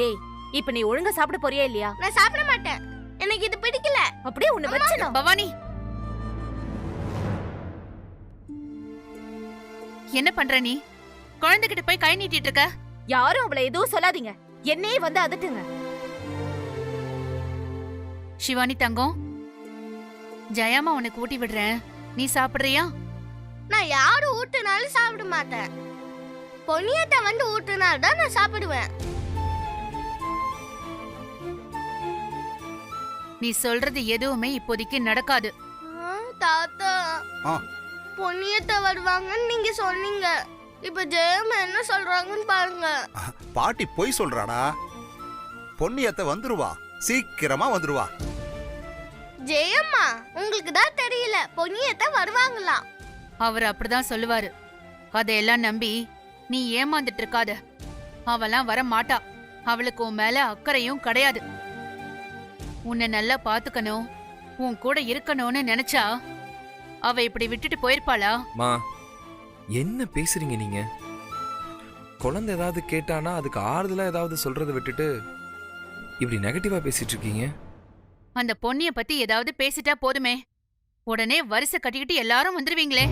ஏய், இப்ப நீ ஒழுங்கா சாப்பிட போறியா இல்லையா? நான் சாப்பிட மாட்டேன், எனக்கு இது பிடிக்கல. அப்படியே உன்னை வச்சனா? பவானி, என்ன பண்ற நீ? குழந்தைகிட்ட போய் கை நீட்டிட்டு இருக்க. யாரும் அவளை எதுவும் சொல்லாதீங்க, என்னையே வந்து அதட்டுங்க. சிவானி தங்கம், ஜெயாமா உனக்கு ஊட்டி விடுறேன், நீ சாப்பிடுறியா? நான் யாரு ஊட்டுனாலும் சாப்பிட மாட்டேன். பொன்னியத்தை வந்து ஊட்டுனாலும் தான் நான் சாப்பிடுவேன். நீ சொல்றது எதுவுமே இப்போதைக்கு நடக்காது. தாத்தா, பொன்னியத்தை வருவாங்கன்னு நீங்க சொன்னீங்க. இப்ப ஜெயம் என்ன சொல்றாங்கன்னு பாருங்க. பாட்டி பொய் சொல்றாடா. பொன்னியத்தை வந்துருவா, சீக்கிரமா வந்துருவா. ஜெயம்மா, உங்களுக்கு தான் தெரியல, பொன்னியத்தை வருவாங்களாம். அவர் அப்படிதான் சொல்லுவாரு. அதையெல்லாம் நம்பி நீ ஏமாந்துட்டு இருக்காத. அவெல்லாம் வர மாட்டா. அவளுக்கு உன் மேல அக்கறையும் கிடையாது. உன்னை நல்லா பாத்துக்கணும், உன் கூட இருக்கணும்னு நினைச்சா அவ இப்படி விட்டுட்டு போயிருப்பாளா? மா, என்ன பேசுறீங்க நீங்க? குழந்தை ஏதாவது கேட்டானா அதுக்கு ஆறுதலா ஏதாவது சொல்றதை விட்டுட்டு இப்படி நெகட்டிவா பேசிட்டு இருக்கீங்க. அந்த பொண்ணிய பத்தி ஏதாவது பேசிட்டா போதுமே, உடனே வரிசை கட்டிக்கிட்டு எல்லாரும் வந்துருவீங்களே.